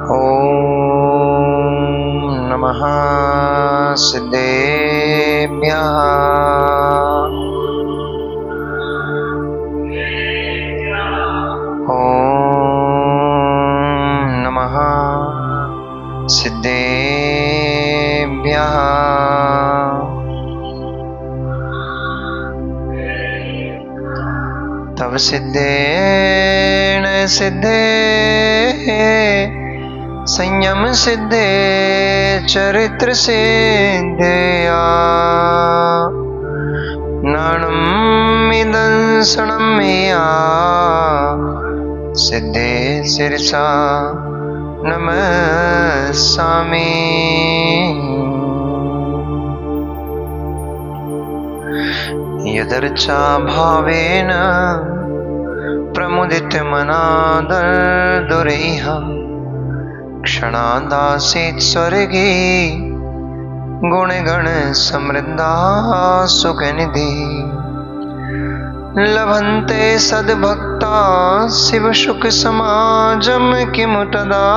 ॐ नमः सिद्धेभ्यः। ॐ नमः सिद्धेभ्यः। तव सिद्धेन सिद्धे संयम सिद्धे चरित्र सिद्धया नाणम् निदंसनम् मया सिद्धे शिरसा नमस्सामि। यदर्चा भावेन प्रमुदितमनादरदुरैः क्षणादासीत् स्वर्गे गुणगण समृद्धा सुखनिधि लभन्ते सद्भक्ता शिवसुख समाजं किमु तदा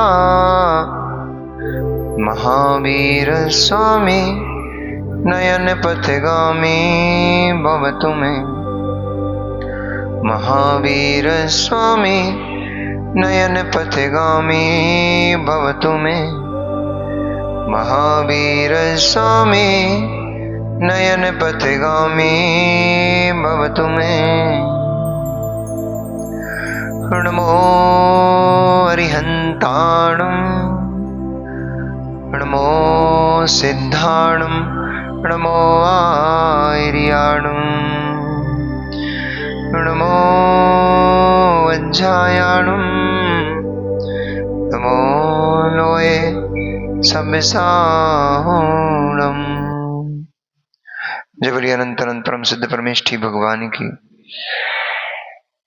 महावीर स्वामी नयन पथगामी भवतु मे। महावीर स्वामी नयन पथगामी भवतु मे। महावीर स्वामी नयन पथगामी भवतु मे। नमो अरिहन्ताणं नमो सिद्धाणं नमो आर्याणं नमो वज्रायाणं नमो लोये सब्बसाहुणम्। जय बोलिए अनंत अनंत परम सिद्ध परमेष्ठी भगवान की,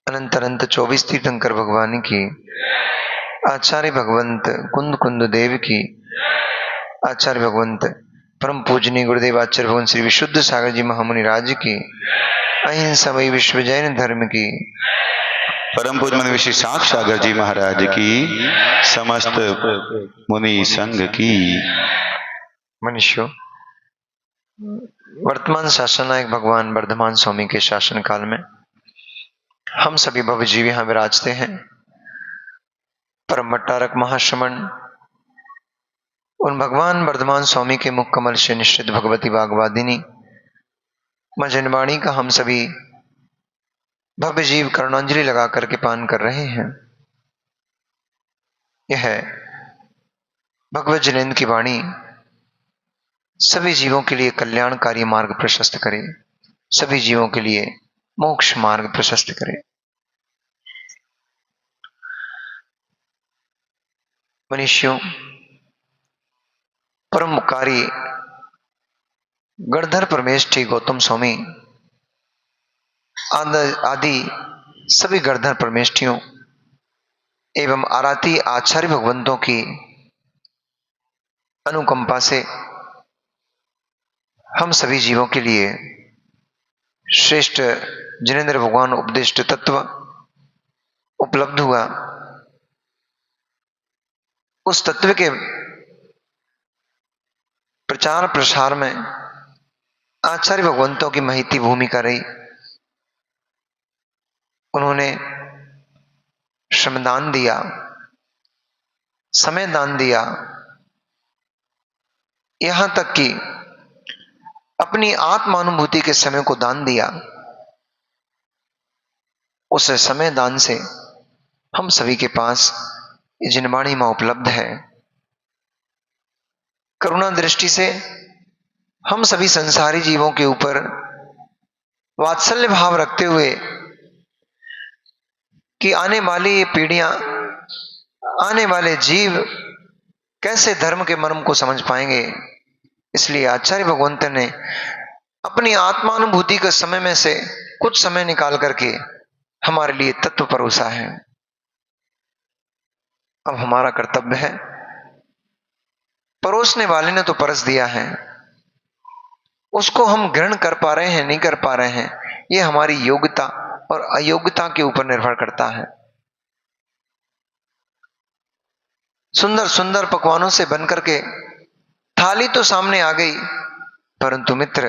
अनंत अनंत 24 तीर्थंकर भगवान की, आचार्य भगवंत कुंद कुंद देव की, आचार्य भगवंत परम पूजनीय गुरुदेव आचार्य भगवंत श्री विशुद्ध सागर जी महामुनि राज की, अहिंसा वही विश्व जैन धर्म की, परम पूज्य मुनि ऋषि सागर जी महाराज की, समस्त मुनि संघ की। मनुष्यों, वर्तमान शासन नायक भगवान वर्धमान स्वामी के शासन काल में हम सभी भवजीव यहाँ विराजते हैं। परम भट्टारक महाश्रमण उन भगवान वर्धमान स्वामी के मुख कमल से निश्चित भगवती वाग्वादिनी मां जनवाणी का हम सभी भव्य जीव करुणांजलि लगा करके पान कर रहे हैं। यह भगवत जिनेन्द्र की वाणी सभी जीवों के लिए कल्याणकारी मार्ग प्रशस्त करे, सभी जीवों के लिए मोक्ष मार्ग प्रशस्त करे। मनुष्यों, परम उपकारी गणधर परमेष्ठी गौतम स्वामी आदि सभी गणधर परमेष्ठियों एवं आराती आचार्य भगवंतों की अनुकंपा से हम सभी जीवों के लिए श्रेष्ठ जिनेन्द्र भगवान उपदिष्ट तत्व उपलब्ध हुआ। उस तत्व के प्रचार प्रसार में आचार्य भगवंतों की महती भूमिका रही। उन्होंने श्रमदान दिया, समय दान दिया, यहां तक कि अपनी आत्मानुभूति के समय को दान दिया। उस समय दान से हम सभी के पास ये जिनवाणी मां उपलब्ध है। करुणा दृष्टि से हम सभी संसारी जीवों के ऊपर वात्सल्य भाव रखते हुए कि आने वाली ये पीढ़ियां, आने वाले जीव कैसे धर्म के मर्म को समझ पाएंगे, इसलिए आचार्य भगवंत ने अपनी आत्मानुभूति के समय में से कुछ समय निकाल करके हमारे लिए तत्व परोसा है। अब हमारा कर्तव्य है, परोसने वाले ने तो परस दिया है, उसको हम ग्रहण कर पा रहे हैं नहीं कर पा रहे हैं ये हमारी योग्यता और अयोग्यता के ऊपर निर्भर करता है। सुंदर सुंदर पकवानों से बनकर के थाली तो सामने आ गई, परंतु मित्र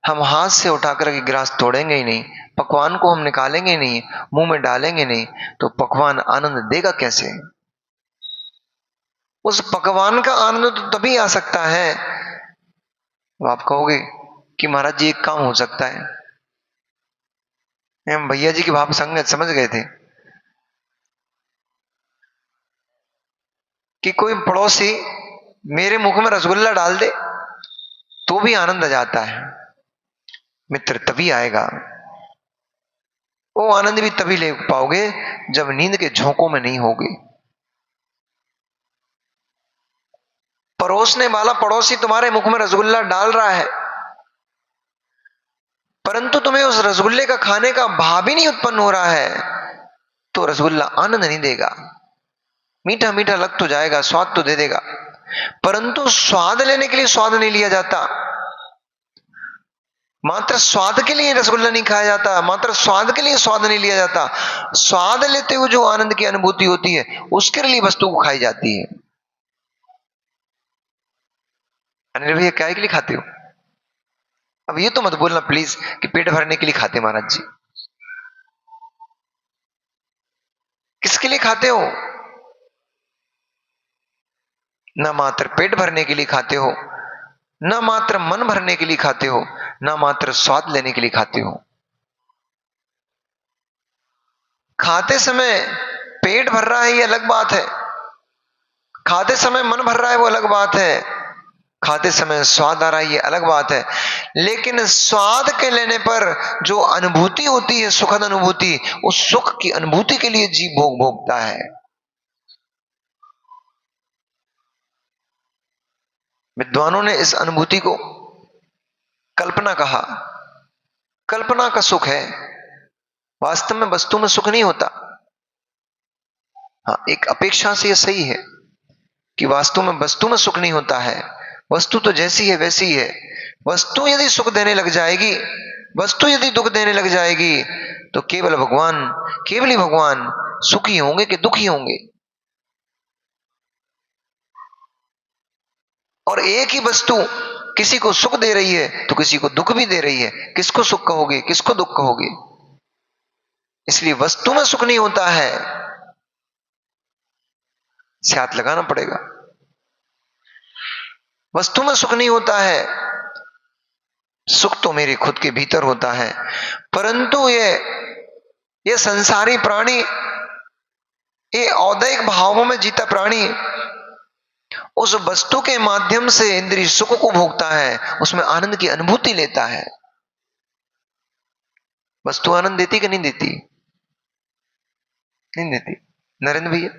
हम हाथ से उठाकर के गिलास तोड़ेंगे ही नहीं, पकवान को हम निकालेंगे नहीं, मुंह में डालेंगे नहीं, तो पकवान आनंद देगा कैसे? उस पकवान का आनंद तो तभी आ सकता है। तो आप कहोगे कि महाराज जी एक काम हो सकता है। हम भैया जी की भाव संगत समझ गए थे कि कोई पड़ोसी मेरे मुख में रसगुल्ला डाल दे तो भी आनंद आ जाता है। मित्र तभी आएगा, वो आनंद भी तभी ले पाओगे जब नींद के झोंकों में नहीं होगे। परोसने वाला पड़ोसी तुम्हारे मुख में रसगुल्ला डाल रहा है, परंतु तुम्हें उस रसगुल्ले का खाने का भाव ही नहीं उत्पन्न हो रहा है, तो रसगुल्ला आनंद नहीं देगा। मीठा मीठा लग तो जाएगा, स्वाद तो दे देगा, परंतु स्वाद लेने के लिए स्वाद नहीं लिया जाता। मात्र स्वाद के लिए रसगुल्ला नहीं खाया जाता, मात्र स्वाद के लिए स्वाद नहीं लिया जाता। स्वाद लेते हुए जो आनंद की अनुभूति होती है उसके लिए वस्तु को खाई जाती है। अनिल भैया क्या के लिए खाते हो? अब ये तो मत बोलना प्लीज कि पेट भरने के लिए खाते। महाराज जी किसके लिए खाते हो? न मात्र पेट भरने के लिए खाते हो, न मात्र मन भरने के लिए खाते हो, न मात्र स्वाद लेने के लिए खाते हो। खाते समय पेट भर रहा है ये अलग बात है, खाते समय मन भर रहा है वो अलग बात है, खाते समय स्वाद आ रहा है ये अलग बात है। लेकिन स्वाद के लेने पर जो अनुभूति होती है, सुखद अनुभूति, उस सुख की अनुभूति के लिए जीव भोग भोगता है। विद्वानों ने इस अनुभूति को कल्पना कहा। कल्पना का सुख है, वास्तव में वस्तु में सुख नहीं होता। हाँ, एक अपेक्षा से यह सही है कि वास्तव में वस्तु में सुख नहीं होता है। वस्तु तो जैसी है वैसी ही है। वस्तु यदि सुख देने लग जाएगी, वस्तु यदि दुख देने लग जाएगी, तो केवल भगवान, केवल ही भगवान सुखी होंगे कि दुखी होंगे? और एक ही वस्तु किसी को सुख दे रही है तो किसी को दुख भी दे रही है। किसको सुख कहोगे, किसको दुख कहोगे? इसलिए वस्तु में सुख नहीं होता है, से हाथ लगाना पड़ेगा। वस्तु में सुख नहीं होता है, सुख तो मेरे खुद के भीतर होता है। परंतु ये संसारी प्राणी, ये औदैहिक भावों में जीता प्राणी उस वस्तु के माध्यम से इंद्रिय सुख को भोगता है, उसमें आनंद की अनुभूति लेता है। वस्तु आनंद देती कि नहीं देती? नहीं देती। नरेंद्र भैया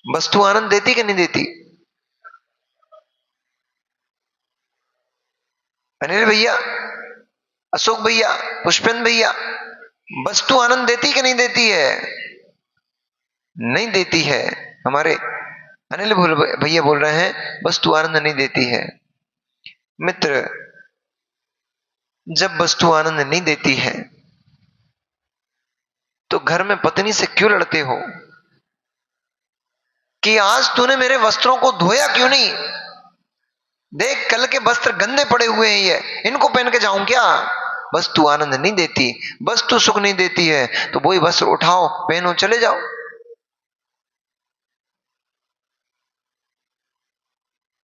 वस्तु आनंद देती कि नहीं देती? अनिल भैया, अशोक भैया, पुष्पेंद्र भैया, वस्तु आनंद देती कि नहीं देती है? नहीं देती है। हमारे अनिल भैया बोल रहे हैं वस्तु आनंद नहीं देती है। मित्र, जब वस्तु आनंद नहीं देती है तो घर में पत्नी से क्यों लड़ते हो कि आज तूने मेरे वस्त्रों को धोया क्यों नहीं? देख कल के वस्त्र गंदे पड़े हुए हैं, ये इनको पहन के जाऊं क्या? वस्तु आनंद नहीं देती, वस्तु सुख नहीं देती है, तो वही वस्त्र उठाओ, पहनो, चले जाओ।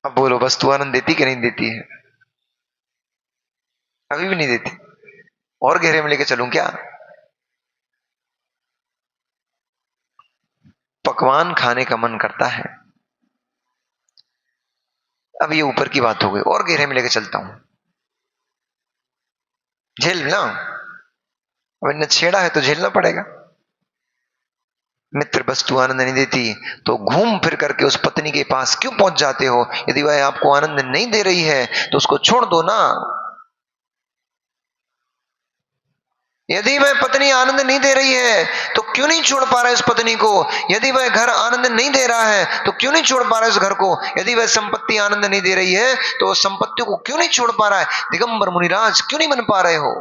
अब बोलो वस्तु आनंद देती कि नहीं देती है? अभी भी नहीं देती। और गहरे में लेके चलूं क्या? पकवान खाने का मन करता है। अब ये ऊपर की बात हो गई, और गहरे में लेके चलता हूं। झेल ना, अब इन्हें छेड़ा है तो झेलना पड़ेगा। मित्र, वस्तु आनंद नहीं देती तो घूम फिर करके उस पत्नी के पास क्यों पहुंच जाते हो? यदि वह आपको आनंद नहीं दे रही है तो उसको छोड़ दो ना। यदि वह पत्नी आनंद नहीं दे रही है तो क्यों नहीं छोड़ पा रहा है उस पत्नी को? यदि वह घर आनंद नहीं दे रहा है तो क्यों नहीं छोड़ पा रहा है उस घर को? यदि वह संपत्ति आनंद नहीं दे रही है तो उस संपत्ति को क्यों नहीं छोड़ पा रहा है? दिगंबर मुनिराज क्यों नहीं बन पा रहे हो?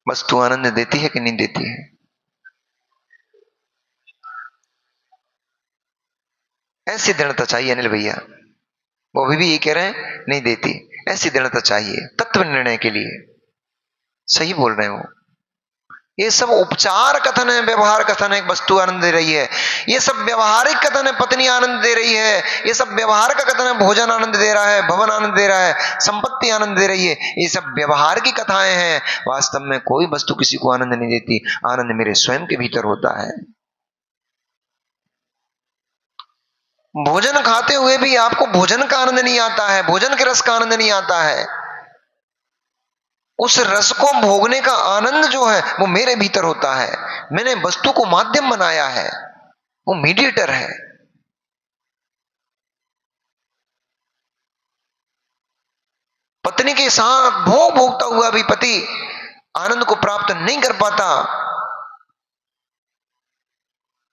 वस्तु आनंद देती है कि नहीं देती है? ऐसी दृढ़ता चाहिए अनिल भैया। वो भी ये कह रहे हैं नहीं देती। ऐसी दृढ़ता चाहिए तत्व निर्णय के लिए। सही बोल रहे हैं वो। ये सब उपचार कथन है, व्यवहार कथन है। वस्तु आनंद दे रही है, ये सब व्यवहारिक कथन है। पत्नी आनंद दे रही है, ये सब व्यवहार का कथन है। भोजन आनंद दे रहा है, भवन आनंद दे रहा है, संपत्ति आनंद दे रही है। ये सब व्यवहार की कथाएं हैं। वास्तव में कोई वस्तु किसी को आनंद नहीं देती। आनंद मेरे स्वयं के भीतर होता है। भोजन खाते हुए भी आपको भोजन का आनंद नहीं आता है, भोजन के रस का आनंद नहीं आता है। उस रस को भोगने का आनंद जो है वो मेरे भीतर होता है। मैंने वस्तु को माध्यम बनाया है, वो मीडिएटर है। पत्नी के साथ भोग भोगता हुआ भी पति आनंद को प्राप्त नहीं कर पाता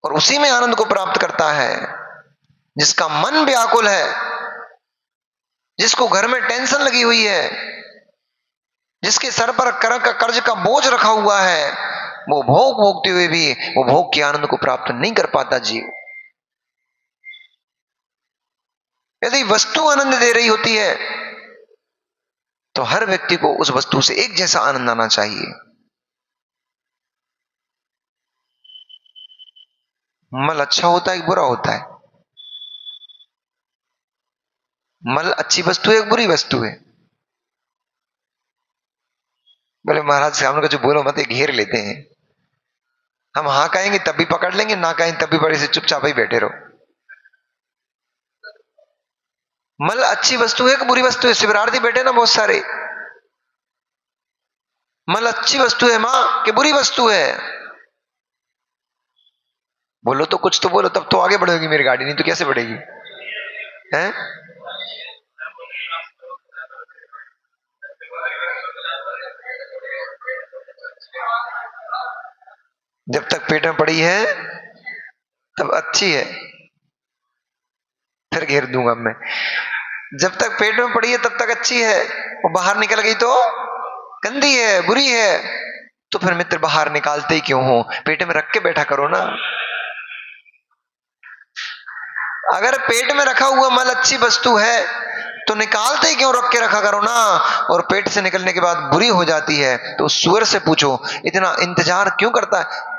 और उसी में आनंद को प्राप्त करता है। जिसका मन व्याकुल है, जिसको घर में टेंशन लगी हुई है, जिसके सर पर कर्ज का बोझ रखा हुआ है, वो भोग भोगते हुए भी वो भोग के आनंद को प्राप्त नहीं कर पाता जीव। यदि वस्तु आनंद दे रही होती है तो हर व्यक्ति को उस वस्तु से एक जैसा आनंद आना चाहिए। मल अच्छा होता है कि बुरा होता है? मल अच्छी वस्तु है, एक बुरी वस्तु है? बोले महाराज सामने का जो बोलो मत, घेर लेते हैं। हम हाँ कहेंगे तब भी पकड़ लेंगे, ना कहेंगे तब भी बड़े से चुपचाप ही बैठे रहो। मल अच्छी वस्तु है कि बुरी वस्तु है? शिवरार्थी बैठे ना बहुत सारे। मल अच्छी वस्तु है मां कि बुरी वस्तु है? बोलो तो कुछ तो बोलो, तब तो आगे बढ़ेगी मेरी गाड़ी, नहीं तो कैसे बढ़ेगी? हैं? जब तक पेट में पड़ी है तब अच्छी है, फिर घेर दूंगा मैं। जब तक पेट में पड़ी है तब तक अच्छी है, वो बाहर निकल गई तो गंदी है, बुरी है। तो फिर मित्र बाहर निकालते ही क्यों हो? पेट में रख के बैठा करो ना। अगर पेट में रखा हुआ मल अच्छी वस्तु है तो निकालते ही क्यों रख के रखा करो ना। और पेट से निकलने के बाद बुरी हो जाती है तो सुअर से पूछो इतना इंतजार क्यों करता है।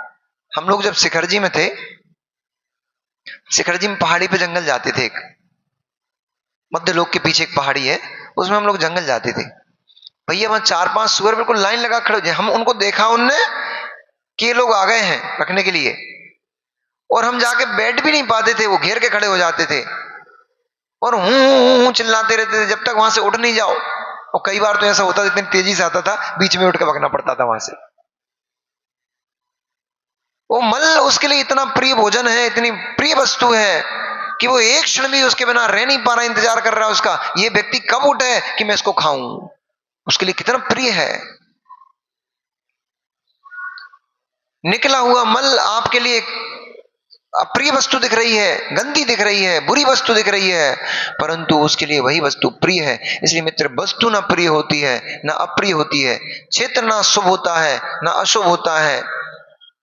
हम लोग जब शिखरजी में थे, शिखरजी में पहाड़ी पे जंगल जाते थे। एक मध्य लोक के पीछे एक पहाड़ी है, उसमें हम लोग जंगल जाते थे। भैया वहां 4-5 सुअर बिल्कुल लाइन लगा खड़े। हम उनको देखा उनने कि ये लोग आ गए हैं रखने के लिए, और हम जाके बैठ भी नहीं पाते थे, वो घेर के खड़े हो जाते थे और हूं चिल्लाते रहते थे जब तक वहां से उठ नहीं जाओ। और कई बार तो ऐसा होता था, इतनी तेजी से आता था बीच में उठ के भागना पड़ता था वहां से। वो मल उसके लिए इतना प्रिय भोजन है, इतनी प्रिय वस्तु है कि वो एक क्षण भी उसके बिना रह नहीं पा रहा, इंतजार कर रहा है उसका, ये व्यक्ति कब उठे कि मैं इसको खाऊं। उसके लिए कितना प्रिय है। निकला हुआ मल आपके लिए अप्रिय वस्तु दिख रही है, गंदी दिख रही है, बुरी वस्तु दिख रही है, परंतु उसके लिए वही वस्तु प्रिय है। इसलिए मित्र वस्तु ना प्रिय होती है ना अप्रिय होती है, क्षेत्र ना शुभ होता है ना अशुभ होता है,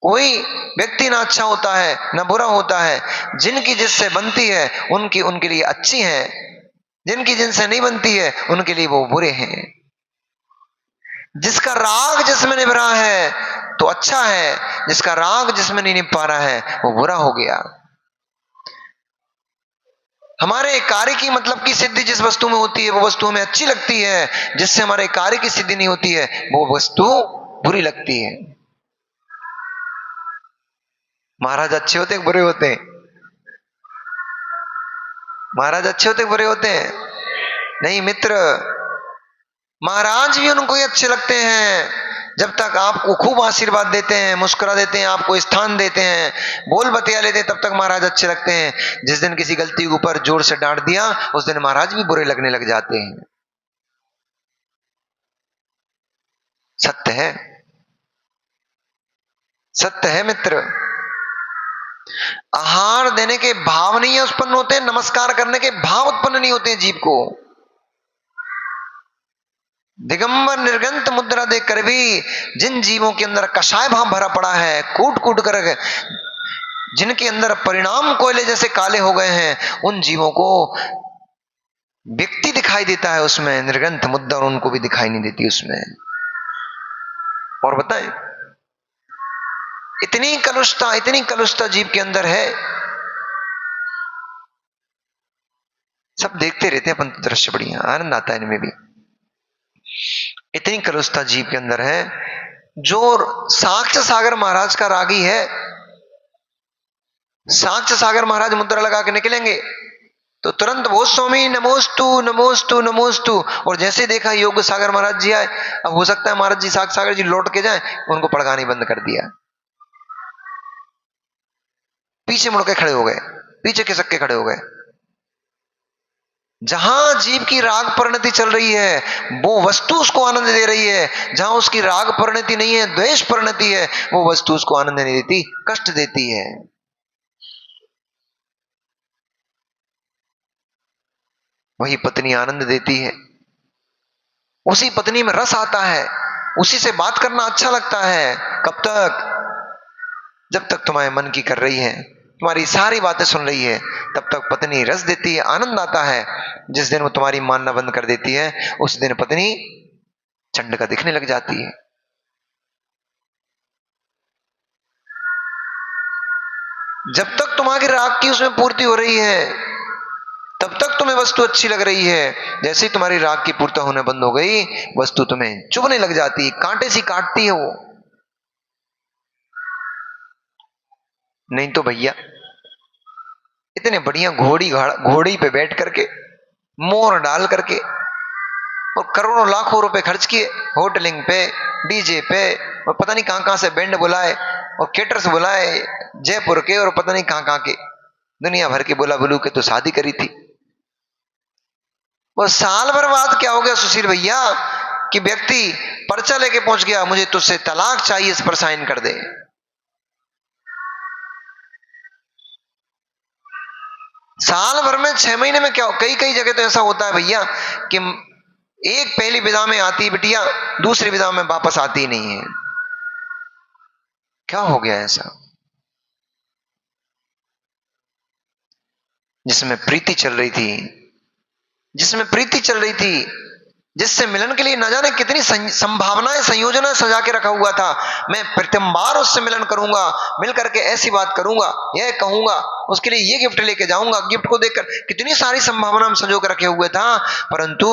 कोई व्यक्ति ना अच्छा होता है ना बुरा होता है। जिनकी जिससे बनती है उनकी उनके लिए अच्छी है, जिनकी जिनसे नहीं बनती है उनके लिए वो बुरे हैं। जिसका राग जिसमें निभ रहा है तो अच्छा है, जिसका राग जिसमें नहीं निभ पा रहा है वो बुरा हो गया। हमारे कार्य की मतलब की सिद्धि जिस वस्तु में होती है वो वस्तु हमें अच्छी लगती है, जिससे हमारे कार्य की सिद्धि नहीं होती है वो वस्तु बुरी लगती है। महाराज अच्छे होते हैं बुरे होते हैं? महाराज अच्छे होते बुरे होते हैं? नहीं मित्र, महाराज भी उनको ही अच्छे लगते हैं जब तक आपको खूब आशीर्वाद देते हैं, मुस्कुरा देते हैं, आपको स्थान देते हैं, बोल बतिया लेते हैं, तब तक महाराज अच्छे लगते हैं। जिस दिन किसी गलती के ऊपर जोर से डांट दिया उस दिन महाराज भी बुरे लगने लग जाते हैं। सत्य है, सत्य है मित्र। आहार देने के भाव नहीं उत्पन्न होते, नमस्कार करने के भाव उत्पन्न नहीं होते जीव को। दिगंबर निर्गंत मुद्रा देखकर भी जिन जीवों के अंदर कषाय भाव भरा पड़ा है, कूट कूट कर जिनके अंदर परिणाम कोयले जैसे काले हो गए हैं, उन जीवों को व्यक्ति दिखाई देता है उसमें, निर्गंत मुद्रा उनको भी दिखाई नहीं देती उसमें। और बताएं, इतनी कलुषता जीव के अंदर है। सब देखते रहते हैं अपन तो, दृश्य बढ़िया आनंद आता है इनमें भी। इतनी कलुषता जीव के अंदर है। जो साक्ष्य सागर महाराज का रागी है, साक्ष्य सागर महाराज मुद्रा लगा के निकलेंगे तो तुरंत वो स्वामी नमोस्तु नमोस्तु नमोस्तु, और जैसे देखा योग सागर महाराज जी आए, अब हो सकता है महाराज जी साक्ष्य सागर जी लौट के जाए, उनको पड़कानी बंद कर दिया, पीछे मुड़ के खड़े हो गए, पीछे खिसक के खड़े हो गए। जहां जीव की राग परिणति चल रही है वो वस्तु उसको आनंद दे रही है, जहां उसकी राग परिणति नहीं है, द्वेष परिणति है, वो वस्तु उसको आनंद नहीं देती, कष्ट देती है। वही पत्नी आनंद देती है, उसी पत्नी में रस आता है, उसी से बात करना अच्छा लगता है। कब तक? जब तक तुम्हारे मन की कर रही है, तुम्हारी सारी बातें सुन रही है, तब तक पत्नी रस देती है, आनंद आता है। जिस दिन वो तुम्हारी मानना बंद कर देती है, उस दिन पत्नी चंड का दिखने लग जाती है। जब तक तुम्हारी राग की उसमें पूर्ति हो रही है, तब तक तुम्हें वस्तु अच्छी लग रही है। जैसे ही तुम्हारी राग की पूर्ति होने बंद हो गई, वस्तु तुम्हें चुभने लग जाती, कांटे सी काटती है वो। नहीं तो भैया इतने बढ़िया घोड़ी पे बैठ करके, मोर डाल करके, और करोड़ों लाखों रुपए खर्च किए होटलिंग पे, डीजे पे, और पता नहीं कहां कहां से बैंड बुलाए और केटर्स बुलाए, जयपुर के और पता नहीं कहां कहां के, दुनिया भर के बोला बुलू के तो शादी करी थी। वो साल भर बाद क्या हो गया सुशील भैया कि व्यक्ति पर्चा लेके पहुंच गया, मुझे तुझसे तलाक चाहिए, इस पर साइन कर दे। साल भर में 6 महीने में क्या, कई कई जगह तो ऐसा होता है भैया कि एक पहली विदा में आती बिटिया, दूसरी विदा में वापस आती नहीं है। क्या हो गया ऐसा? जिसमें प्रीति चल रही थी, जिसमें प्रीति चल रही थी, जिससे मिलन के लिए न जाने कितनी संभावनाएं, संयोजनाएं सजा के रखा हुआ था। मैं प्रथम बार उससे मिलन करूंगा, मिल करके ऐसी बात करूंगा, यह कहूंगा, उसके लिए ये गिफ्ट लेके जाऊंगा, गिफ्ट को देखकर कितनी सारी संभावनाएं संजो के रखे हुए था, परंतु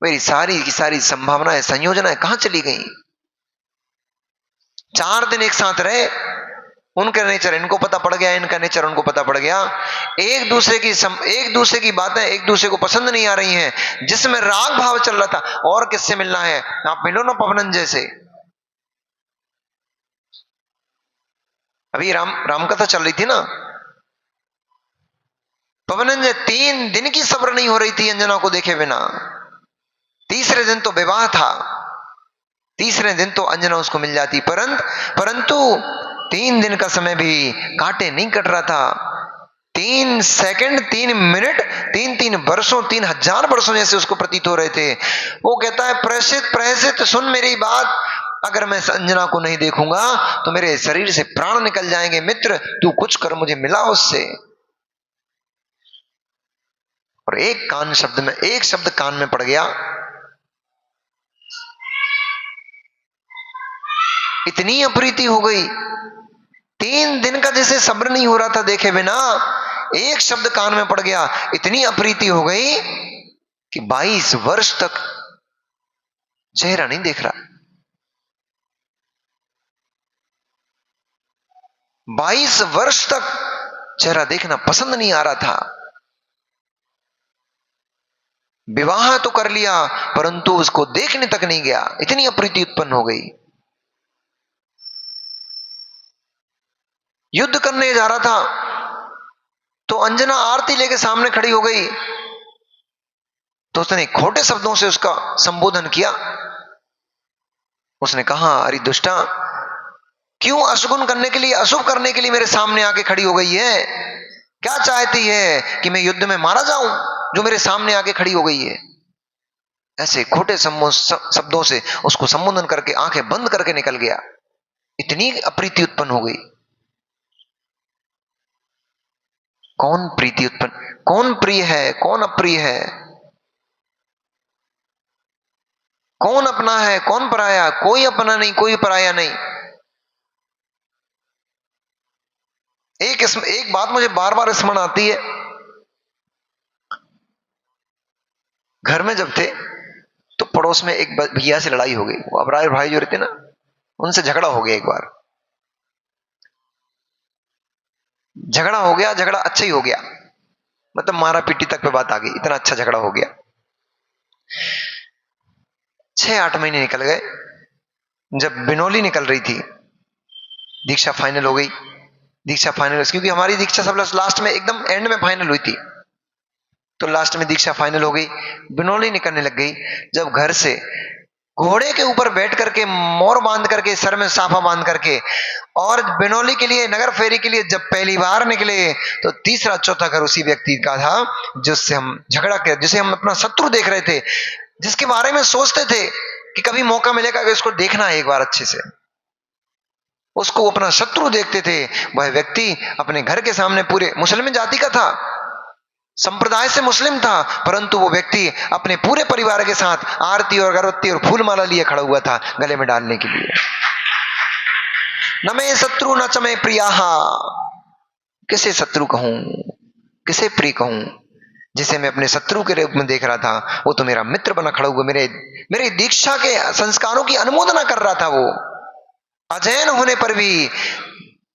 मेरी सारी की सारी संभावनाएं, संयोजनाएं कहां चली गई? 4 दिन एक साथ रहे, उनका नेचर इनको पता पड़ गया, इनका नेचर उनको पता पड़ गया, एक दूसरे की बातें एक दूसरे को पसंद नहीं आ रही हैं, जिसमें राग भाव चल रहा था। और किससे मिलना है? आप मिलो ना पवनंजय से। अभी राम कथा चल रही थी ना, पवनंजय 3 दिन की सब्र नहीं हो रही थी अंजना को देखे बिना। तीसरे दिन तो विवाह था, तीसरे दिन तो अंजना उसको मिल जाती, परंतु 3 दिन का समय भी कांटे नहीं कट रहा था। 3 सेकंड, 3 मिनट, 3 वर्षों, 3000 वर्षों जैसे उसको प्रतीत हो रहे थे। वो कहता है, प्रहसित सुन मेरी बात, अगर मैं अंजना को नहीं देखूंगा तो मेरे शरीर से प्राण निकल जाएंगे। मित्र तू कुछ कर, मुझे मिला उससे। और एक शब्द कान में पड़ गया, इतनी अप्रीति हो गई। 3 दिन का जैसे सब्र नहीं हो रहा था देखे बिना, एक शब्द कान में पड़ गया, इतनी अप्रीति हो गई कि 22 वर्ष तक चेहरा नहीं देख रहा। 22 वर्ष तक चेहरा देखना पसंद नहीं आ रहा था। विवाह तो कर लिया, परंतु उसको देखने तक नहीं गया, इतनी अप्रीति उत्पन्न हो गई। युद्ध करने जा रहा था तो अंजना आरती लेके सामने खड़ी हो गई, तो उसने खोटे शब्दों से उसका संबोधन किया। उसने कहा, अरे दुष्टा, क्यों अशुभ करने के लिए, अशुभ करने के लिए मेरे सामने आके खड़ी हो गई है? क्या चाहती है कि मैं युद्ध में मारा जाऊं, जो मेरे सामने आके खड़ी हो गई है? ऐसे खोटे शब्दों से उसको संबोधन करके आंखें बंद करके निकल गया। इतनी अप्रीति उत्पन्न हो गई। कौन प्रीति उत्पन्न, कौन प्रिय है, कौन अप्रिय है, कौन अपना है, कौन पराया? कोई अपना नहीं, कोई पराया नहीं। एक बात मुझे बार बार स्मरण आती है। घर में जब थे तो पड़ोस में एक भैया से लड़ाई हो गई। वो अबरार भाई जो रहते ना, उनसे झगड़ा हो गया एक बार। झगड़ा हो गया, झगड़ा अच्छा ही हो गया, मतलब मारा पीटी तक पे बात आ गई, इतना अच्छा झगड़ा हो गया। 6-8 महीने निकल गए। जब बिनौली निकल रही थी, दीक्षा फाइनल हो गई। दीक्षा फाइनल, क्योंकि हमारी दीक्षा सब लास्ट में एकदम एंड में फाइनल हुई थी, तो लास्ट में दीक्षा फाइनल हो गई। बिनौली निकलने लग गई। जब घर से घोड़े के ऊपर बैठ करके, मोर बांध करके, सर में साफा बांध करके, और बिनौली के लिए, नगर फेरी के लिए जब पहली बार निकले, तो तीसरा चौथा घर उसी व्यक्ति का था जिससे हम झगड़ा कर, जिसे हम अपना शत्रु देख रहे थे, जिसके बारे में सोचते थे कि कभी मौका मिलेगा कि इसको देखना है एक बार अच्छे से। उसको अपना शत्रु देखते थे। वह व्यक्ति अपने घर के सामने, पूरे मुस्लिम जाति का था, संप्रदाय से मुस्लिम था, परंतु वो व्यक्ति अपने पूरे परिवार के साथ आरती और अगरबत्ती और फूलमाला लिए खड़ा हुआ था गले में डालने के लिए। न मैं शत्रु न च मैं प्रिया। किसे शत्रु कहूं, किसे प्रिय कहूं? जिसे मैं अपने शत्रु के रूप में देख रहा था, वो तो मेरा मित्र बना खड़ा हुआ, मेरे दीक्षा के संस्कारों की अनुमोदना कर रहा था। वो अजैन होने पर भी,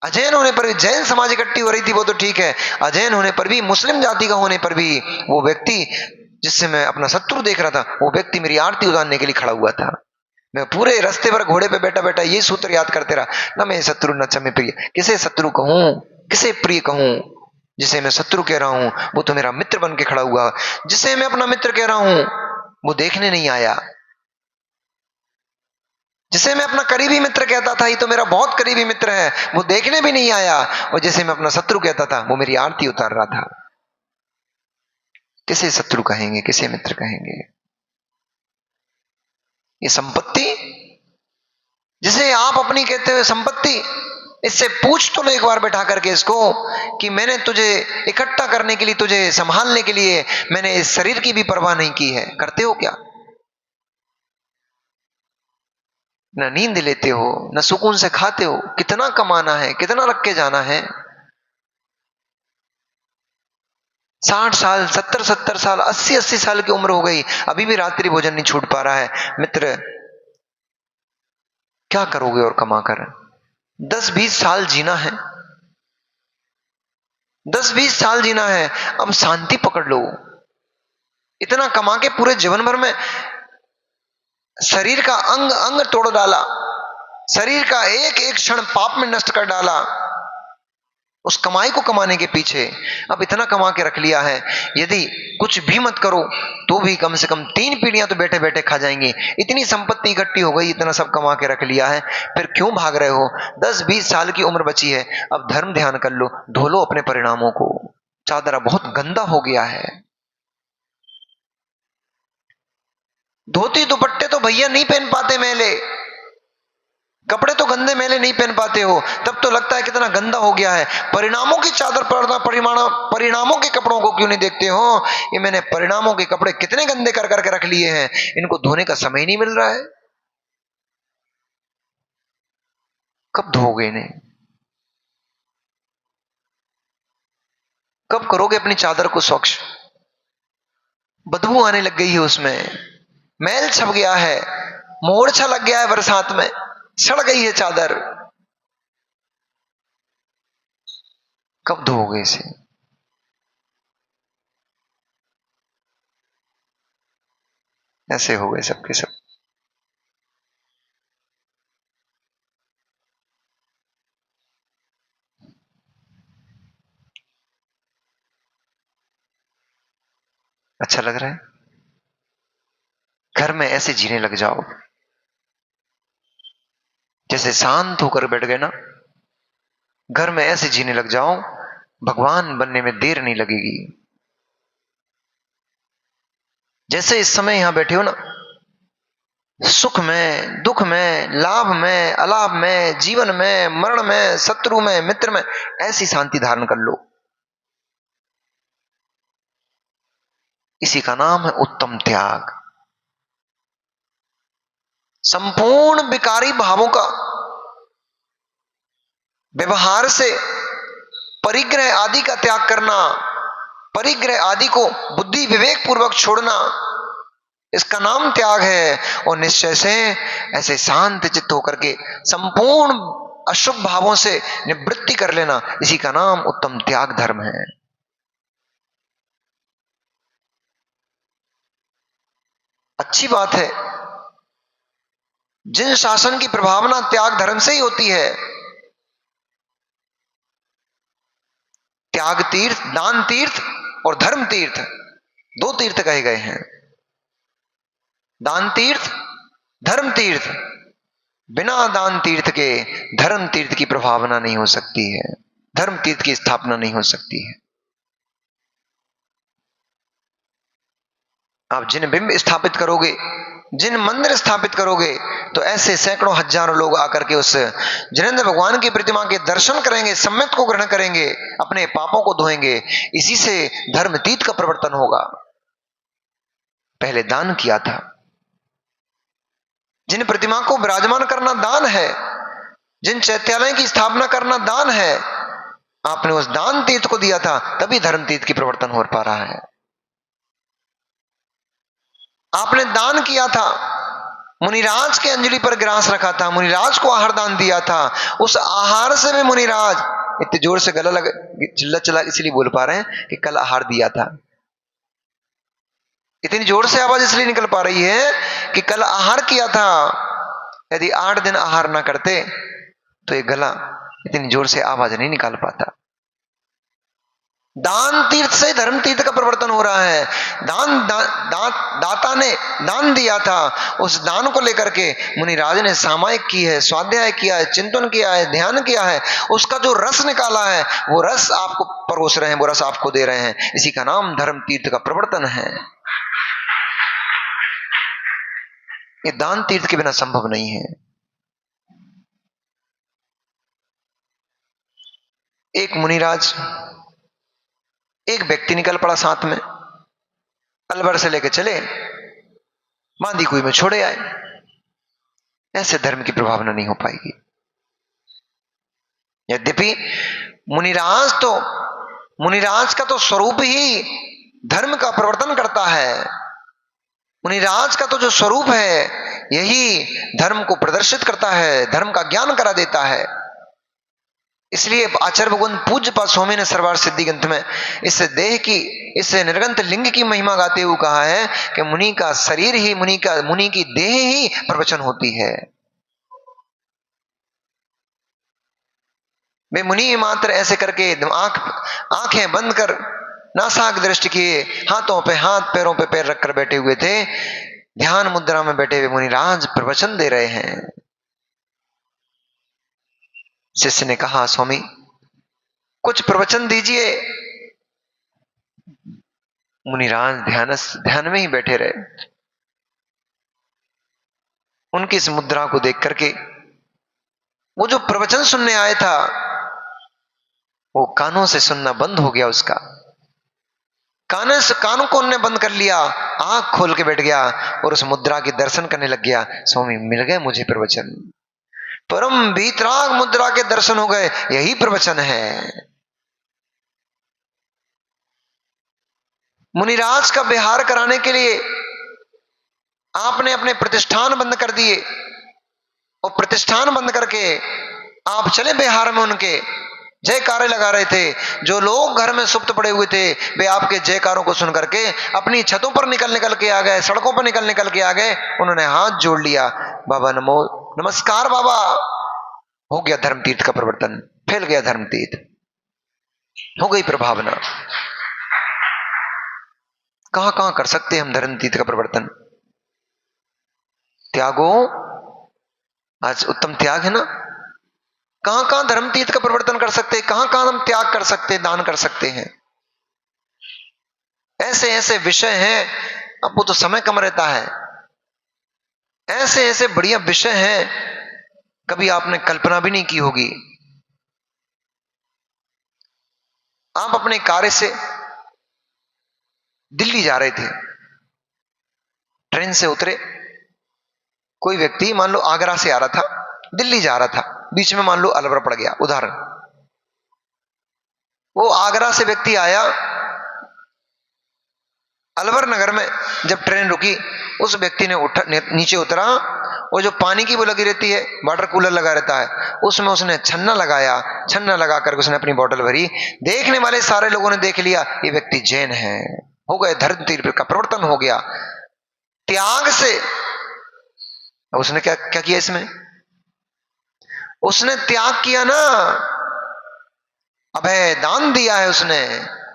अजैन होने पर भी, जैन समाज इकट्ठी हो रही थी वो तो ठीक है, अजैन होने पर भी, मुस्लिम जाति का होने पर भी, वो व्यक्ति जिससे मैं अपना शत्रु देख रहा था, वो व्यक्ति मेरी आरती उतारने के लिए खड़ा हुआ था। मैं पूरे रास्ते पर घोड़े पे बैठा बैठा ये सूत्र याद करते रहा, न मैं शत्रु न च मैं प्रिय। किसे शत्रु कहूं, किसे प्रिय कहूं? जिसे मैं शत्रु कह रहा हूं, वो तो मेरा मित्र बन के खड़ा हुआ। जिसे मैं अपना मित्र कह रहा हूं, वो देखने नहीं आया। जिसे मैं अपना करीबी मित्र कहता था, ये तो मेरा बहुत करीबी मित्र है, वो देखने भी नहीं आया। और जिसे मैं अपना शत्रु कहता था, वो मेरी आरती उतार रहा था। किसे शत्रु कहेंगे, किसे मित्र कहेंगे? ये संपत्ति, जिसे आप अपनी कहते हुए संपत्ति, इससे पूछ तो लो एक बार बैठा करके इसको कि मैंने तुझे इकट्ठा करने के लिए, तुझे संभालने के लिए मैंने इस शरीर की भी परवाह नहीं की है। करते हो क्या? न नींद लेते हो, न सुकून से खाते हो। कितना कमाना है, कितना रख के जाना है? 60 साल, 70 साल, 80 साल की उम्र हो गई, अभी भी रात्रि भोजन नहीं छूट पा रहा है। मित्र, क्या करोगे और कमा कर? 10-20 साल जीना है, 10-20 साल जीना है। अब शांति पकड़ लो। इतना कमा के पूरे जीवन भर में शरीर का अंग अंग तोड़ डाला, शरीर का एक एक क्षण पाप में नष्ट कर डाला, उस कमाई को कमाने के पीछे। अब इतना कमा के रख लिया है, यदि कुछ भी मत करो तो भी कम से कम 3 पीढ़ियां तो बैठे बैठे खा जाएंगी। इतनी संपत्ति इकट्ठी हो गई, इतना सब कमा के रख लिया है, फिर क्यों भाग रहे हो? 10-20 साल की उम्र बची है, अब धर्म ध्यान कर लो, धो लो अपने परिणामों को। चादरा बहुत गंदा हो गया है। धोती दुपट्टे तो भैया नहीं पहन पाते मैले, कपड़े तो गंदे मैले नहीं पहन पाते हो, तब तो लगता है कितना गंदा हो गया है। परिणामों की चादर पड़ना, परिणामों के कपड़ों को क्यों नहीं देखते हो? ये मैंने परिणामों के कपड़े कितने गंदे कर करके रख लिए हैं, इनको धोने का समय ही नहीं मिल रहा है। कब धोगे इन्हें? कब करोगे अपनी चादर को स्वच्छ? बदबू आने लग गई है उसमें, मैल छप गया है, मोरछा लग गया है, बरसात में सड़ गई है चादर। कब धोगे इसे? ऐसे हो गए सबके सब। अच्छा लग रहा है? घर में ऐसे जीने लग जाओ जैसे शांत होकर बैठ गए ना, घर में ऐसे जीने लग जाओ, भगवान बनने में देर नहीं लगेगी। जैसे इस समय यहां बैठे हो ना, सुख में, दुख में, लाभ में, अलाभ में, जीवन में, मरण में, शत्रु में, मित्र में, ऐसी शांति धारण कर लो। इसी का नाम है उत्तम त्याग। संपूर्ण विकारी भावों का व्यवहार से परिग्रह आदि का त्याग करना, परिग्रह आदि को बुद्धि विवेक पूर्वक छोड़ना, इसका नाम त्याग है। और निश्चय से ऐसे शांत चित्त होकर के संपूर्ण अशुभ भावों से निवृत्ति कर लेना, इसी का नाम उत्तम त्याग धर्म है। अच्छी बात है, जिन शासन की प्रभावना त्याग धर्म से ही होती है। त्याग तीर्थ, दान तीर्थ और धर्म तीर्थ, दो तीर्थ कहे गए हैं। दान तीर्थ, धर्म तीर्थ। बिना दान तीर्थ के धर्म तीर्थ की प्रभावना नहीं हो सकती है, धर्म तीर्थ की स्थापना नहीं हो सकती है। आप जिन बिंब स्थापित करोगे, जिन मंदिर स्थापित करोगे, तो ऐसे सैकड़ों हजारों लोग आकर के उस जिनेंद्र भगवान की प्रतिमा के दर्शन करेंगे, सम्यक को ग्रहण करेंगे, अपने पापों को धोएंगे। इसी से धर्मतीत का प्रवर्तन होगा। पहले दान किया था, जिन प्रतिमा को विराजमान करना दान है, जिन चैत्यालय की स्थापना करना दान है, आपने उस दान तीर्थ को दिया था, तभी धर्म तीर्थ की प्रवर्तन हो पा रहा है। आपने दान किया था, मुनिराज के अंजलि पर ग्रास रखा था, मुनिराज को आहार दान दिया था, उस आहार से भी मुनिराज इतने जोर से गला लग चिल्ला चला इसलिए बोल पा रहे हैं कि कल आहार दिया था। इतनी जोर से आवाज इसलिए निकल पा रही है कि कल आहार किया था। यदि 8 दिन आहार ना करते तो ये गला इतनी जोर से आवाज नहीं निकाल पाता। दान तीर्थ से धर्म तीर्थ का प्रवर्तन हो रहा है। दाता ने दान दिया था, उस दान को लेकर के मुनिराज ने सामायिक की है, स्वाध्याय किया है, चिंतन किया है, ध्यान किया है, उसका जो रस निकाला है वो रस आपको परोस रहे हैं, वो रस आपको दे रहे हैं। इसी का नाम धर्म तीर्थ का प्रवर्तन है। ये दान तीर्थ के बिना संभव नहीं है। एक मुनिराज, एक व्यक्ति निकल पड़ा साथ में, अलवर से लेकर चले, बांदी कुई में छोड़े आए। ऐसे धर्म की प्रभावना नहीं हो पाएगी। यद्यपि मुनिराज का तो स्वरूप ही धर्म का प्रवर्तन करता है। मुनिराज का तो जो स्वरूप है यही धर्म को प्रदर्शित करता है, धर्म का ज्ञान करा देता है। इसलिए आचार्य भगवान पूज्य पाद स्वामी ने सर्वार्थ सिद्धि ग्रंथ में इस देह की, इस निर्गंत लिंग की महिमा गाते हुए कहा है कि मुनि का शरीर ही, मुनि की देह ही प्रवचन होती है। वे मुनि मात्र ऐसे करके आंखें बंद कर नासाक दृष्टि किए, हाथों पे हाथ, पैरों पे पैर रखकर बैठे हुए थे। ध्यान मुद्रा में बैठे हुए मुनिराज प्रवचन दे रहे हैं। शिष्य ने कहा, स्वामी कुछ प्रवचन दीजिए। मुनिराज ध्यान में ही बैठे रहे। उनकी इस मुद्रा को देख करके वो जो प्रवचन सुनने आया था वो कानों से सुनना बंद हो गया। उसका कानों को उन्होंने बंद कर लिया, आंख खोल के बैठ गया और उस मुद्रा के दर्शन करने लग गया। स्वामी मिल गए मुझे प्रवचन, परम वीतराग मुद्रा के दर्शन हो गए, यही प्रवचन है। मुनिराज का विहार कराने के लिए आपने अपने प्रतिष्ठान बंद कर दिए और प्रतिष्ठान बंद करके आप चले बिहार में। उनके जयकारे लगा रहे थे। जो लोग घर में सुप्त पड़े हुए थे वे आपके जयकारों को सुन करके अपनी छतों पर निकल के आ गए, सड़कों पर निकल के आ गए। उन्होंने हाथ जोड़ लिया, बाबा नमस्कार बाबा। हो गया धर्म तीर्थ का प्रवर्तन, फैल गया धर्म तीर्थ, हो गई प्रभावना। कहां कहां कर सकते हैं हम धर्म तीर्थ का प्रवर्तन? त्यागो, आज उत्तम त्याग है ना। कहां कहां धर्म तीर्थ का प्रवर्तन कर सकते हैं, कहां कहां हम त्याग कर सकते हैं, दान कर सकते हैं। ऐसे ऐसे विषय हैं अब वो तो समय कम रहता है। ऐसे ऐसे बढ़िया विषय हैं, कभी आपने कल्पना भी नहीं की होगी। आप अपने कार्य से दिल्ली जा रहे थे, ट्रेन से उतरे, कोई व्यक्ति मान लो आगरा से आ रहा था, दिल्ली जा रहा था, बीच में मान लो अलवर पड़ गया, उदाहरण। वो आगरा से व्यक्ति आया, अलवर नगर में जब ट्रेन रुकी, उस व्यक्ति ने नीचे उतरा, और जो पानी की वो लगी रहती है, वाटर कूलर लगा रहता है, उसमें उसने छन्ना लगाया, छन्ना लगा करके उसने अपनी बोतल भरी। देखने वाले सारे लोगों ने देख लिया ये व्यक्ति जैन है, हो गए, धर्म तीर्थ का प्रवर्तन हो गया त्याग से। उसने क्या क्या किया इसमें? उसने त्याग किया ना, अभय दान दिया है उसने।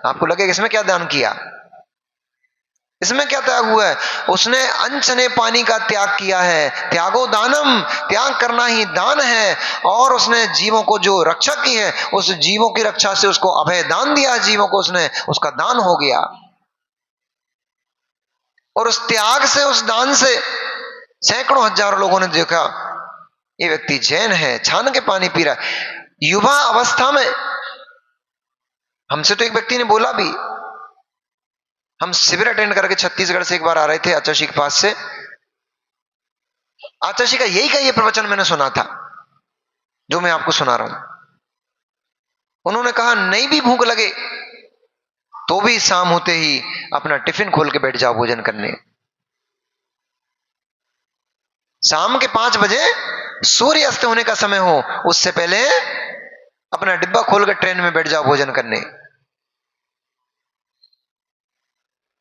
आपको लगेगा इसमें क्या दान किया, इसमें क्या त्याग हुआ है? उसने अनचने पानी का त्याग किया है। त्यागो दानम, त्याग करना ही दान है। और उसने जीवों को जो रक्षा की है, उस जीवों की रक्षा से उसको अभय दान दिया, जीवों को उसने, उसका दान हो गया। और उस त्याग से, उस दान से सैकड़ों हजारों लोगों ने देखा ये व्यक्ति जैन है, छान के पानी पी रहा है। युवा अवस्था में हमसे तो एक व्यक्ति ने बोला भी, हम शिविर अटेंड करके छत्तीसगढ़ से एक बार आ रहे थे, आचाशी के पास से। आचाशी का यही का ये प्रवचन मैंने सुना था जो मैं आपको सुना रहा हूं। उन्होंने कहा नहीं भी भूख लगे तो भी शाम होते ही अपना टिफिन खोल के बैठ जाओ भोजन करने। शाम के 5 बजे सूर्य अस्त होने का समय हो, उससे पहले अपना डिब्बा खोल कर ट्रेन में बैठ जाओ भोजन करने।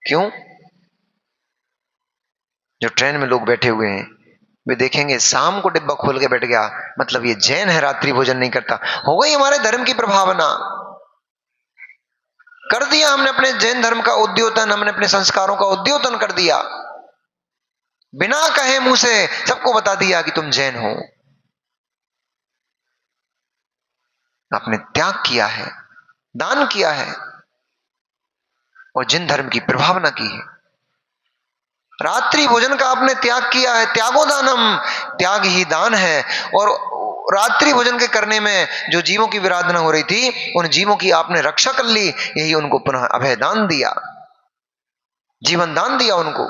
क्यों? जो ट्रेन में लोग बैठे हुए हैं वे देखेंगे शाम को डिब्बा खोल के बैठ गया, मतलब ये जैन है, रात्रि भोजन नहीं करता। हो गई हमारे धर्म की प्रभावना, कर दिया हमने अपने जैन धर्म का उद्योतन, हमने अपने संस्कारों का उद्योतन कर दिया, बिना कहे मुंह से सबको बता दिया कि तुम जैन हो। आपने त्याग किया है, दान किया है, और जिन धर्म की प्रभावना की है। रात्रि भोजन का आपने त्याग किया है, त्यागो दानम, त्याग ही दान है। और रात्रि भोजन के करने में जो जीवों की विराधना हो रही थी, उन जीवों की आपने रक्षा कर ली, यही उनको पुनः अभय दान दिया, जीवन दान दिया उनको,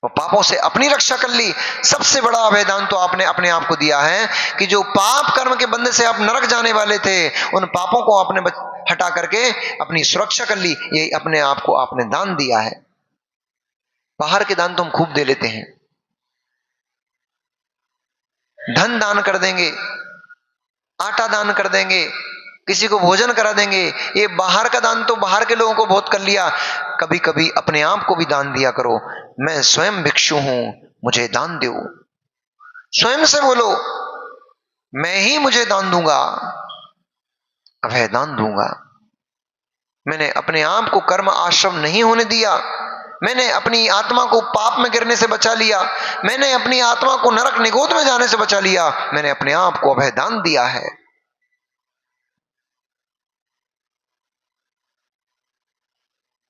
और पापों से अपनी रक्षा कर ली। सबसे बड़ा अभय दान तो आपने अपने आप को दिया है कि जो पाप कर्म के बंधन से आप नरक जाने वाले थे, उन पापों को आपने हटा करके अपनी सुरक्षा कर ली, यही अपने आप को आपने दान दिया है। बाहर के दान तो हम खूब दे लेते हैं, धन दान कर देंगे, आटा दान कर देंगे, किसी को भोजन करा देंगे, ये बाहर का दान तो बाहर के लोगों को बहुत कर लिया। कभी कभी अपने आप को भी दान दिया करो। मैं स्वयं भिक्षु हूं, मुझे दान दो। स्वयं से बोलो मैं ही मुझे दान दूंगा, अभय दान दूंगा। मैंने अपने आप को कर्म आश्रम नहीं होने दिया, मैंने अपनी आत्मा को पाप में गिरने से बचा लिया, मैंने अपनी आत्मा को नरक निगोद में जाने से बचा लिया, मैंने अपने आप को अभय दान दिया है।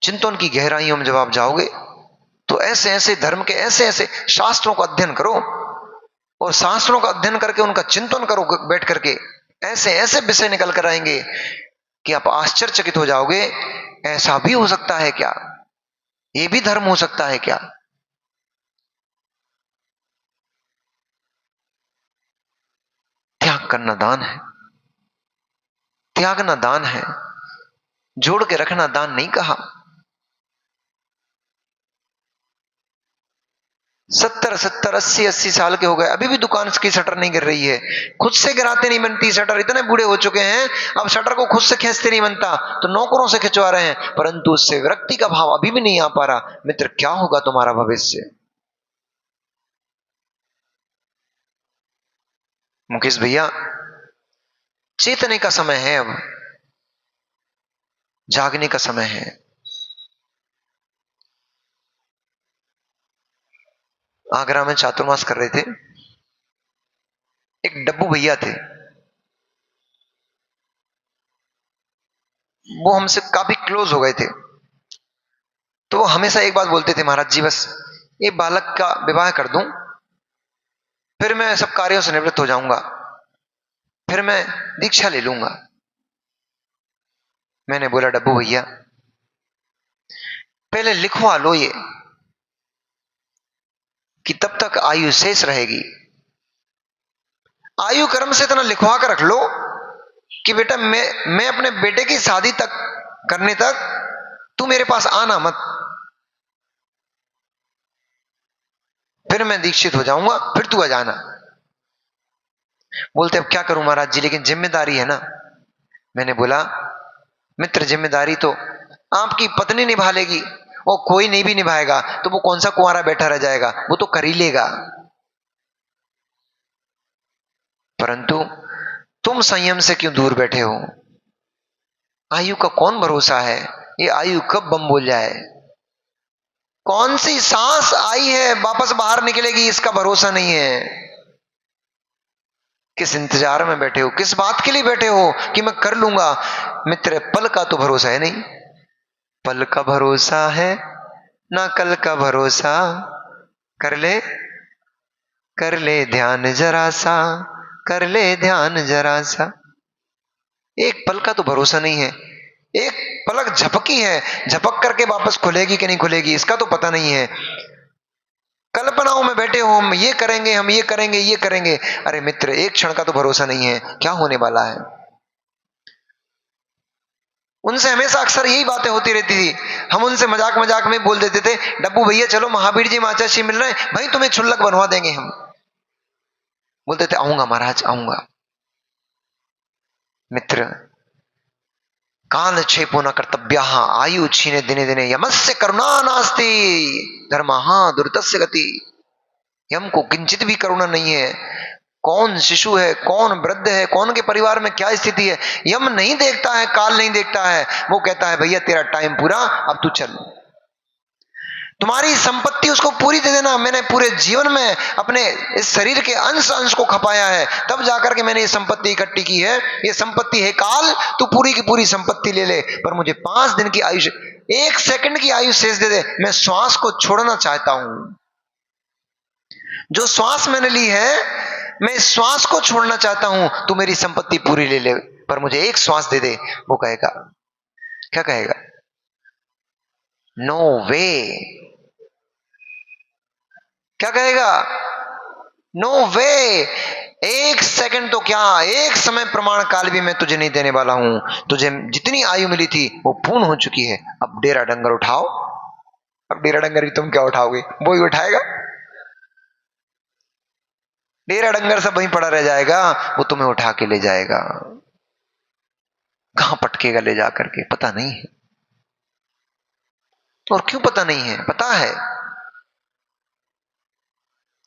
चिंतन की गहराइयों में जब आप जाओगे तो ऐसे ऐसे धर्म के ऐसे ऐसे शास्त्रों का अध्ययन करो, और शास्त्रों का अध्ययन करके उनका चिंतन करो बैठ करके, ऐसे ऐसे विषय निकल कर आएंगे कि आप आश्चर्यचकित हो जाओगे, ऐसा भी हो सकता है क्या, ये भी धर्म हो सकता है क्या। त्याग करना दान है, त्यागना दान है, जोड़ के रखना दान नहीं कहा। 70 80 साल के हो गए, अभी भी दुकान की शटर नहीं गिर रही है, खुद से गिराते नहीं बनती शटर, इतने बूढ़े हो चुके हैं अब शटर को खुद से खींचते नहीं बनता, तो नौकरों से खिंचवा रहे हैं, परंतु उससे विरक्ति का भाव अभी भी नहीं आ पा रहा। मित्र, क्या होगा तुम्हारा भविष्य? मुकेश भैया, चेतने का समय है, अब जागने का समय है। आगरा में चातुर्मास कर रहे थे, एक डब्बू भैया थे, वो हमसे काफी क्लोज हो गए थे। तो वो हमेशा एक बात बोलते थे, महाराज जी बस ये बालक का विवाह कर दूं, फिर मैं सब कार्यों से निवृत्त हो जाऊंगा, फिर मैं दीक्षा ले लूंगा। मैंने बोला डब्बू भैया पहले लिखवा लो ये कि तब तक आयु शेष रहेगी, आयु कर्म से इतना लिखवा कर रख लो कि बेटा मैं अपने बेटे की शादी तक करने तक तू मेरे पास आना मत, फिर मैं दीक्षित हो जाऊंगा, फिर तू आ जाना। बोलते अब क्या करूं महाराज जी, लेकिन जिम्मेदारी है ना। मैंने बोला मित्र जिम्मेदारी तो आपकी पत्नी निभा लेगी, और कोई नहीं भी निभाएगा तो वो कौन सा कुंवारा बैठा रह जाएगा, वो तो कर ही लेगा। परंतु तुम संयम से क्यों दूर बैठे हो? आयु का कौन भरोसा है, ये आयु कब बम बोल जाए, कौन सी सांस आई है वापस बाहर निकलेगी इसका भरोसा नहीं है। किस इंतजार में बैठे हो, किस बात के लिए बैठे हो कि मैं कर लूंगा? मित्र पल का तो भरोसा है नहीं, पल का भरोसा है ना कल का भरोसा, कर ले ध्यान जरा सा, कर ले ध्यान जरा सा। एक पल का तो भरोसा नहीं है, एक पलक झपकी है, झपक करके वापस खुलेगी कि नहीं खुलेगी इसका तो पता नहीं है। कल्पनाओं में बैठे हो, हम ये करेंगे, हम ये करेंगे, ये करेंगे। अरे मित्र एक क्षण का तो भरोसा नहीं है, क्या होने वाला है। उनसे हमेशा अक्सर यही बातें होती रहती थी। हम उनसे मजाक मजाक में बोल देते थे डब्बू भैया चलो महावीर जी माचा जी मिल रहे हैं, भाई तुम्हें क्षुल्लक बनवा देंगे हम। बोलते थे आऊंगा महाराज आऊंगा। मित्र काल क्षेपो न कर्तव्य, आयु छीने दिने दिने यमस्य करुणा नास्ति, धर्म दुर्तस्य गति। यम को किंचित भी करुणा नहीं है। कौन शिशु है, कौन वृद्ध है, कौन के परिवार में क्या स्थिति है, यम नहीं देखता है, काल नहीं देखता है। वो कहता है भैया तेरा टाइम पूरा, अब तू चल। तुम्हारी संपत्ति उसको पूरी दे देना। मैंने पूरे जीवन में अपने इस शरीर के अंश अंश को खपाया है, तब जाकर के मैंने ये संपत्ति इकट्ठी की है। ये संपत्ति है काल, तू पूरी की पूरी संपत्ति ले ले, पर मुझे 5 दिन की आयु, 1 सेकंड की आयु शेष दे दे। मैं श्वास को छोड़ना चाहता हूं। जो श्वास मैंने ली है मैं इस श्वास को छोड़ना चाहता हूं, तू मेरी संपत्ति पूरी ले ले, पर मुझे 1 श्वास दे दे। वो कहेगा, क्या कहेगा? नो वे। क्या कहेगा? नो वे। 1 सेकंड तो क्या, 1 समय प्रमाण काल भी मैं तुझे नहीं देने वाला हूं। तुझे जितनी आयु मिली थी वो पूर्ण हो चुकी है, अब डेरा डंगर उठाओ। अब डेरा डंगर भी तुम क्या उठाओगे, वो ही उठाएगा। डेरा डंगर सब वहीं पड़ा रह जाएगा, वो तुम्हें उठा के ले जाएगा। कहां पटकेगा ले जा करके पता नहीं है। और क्यों पता नहीं है? पता है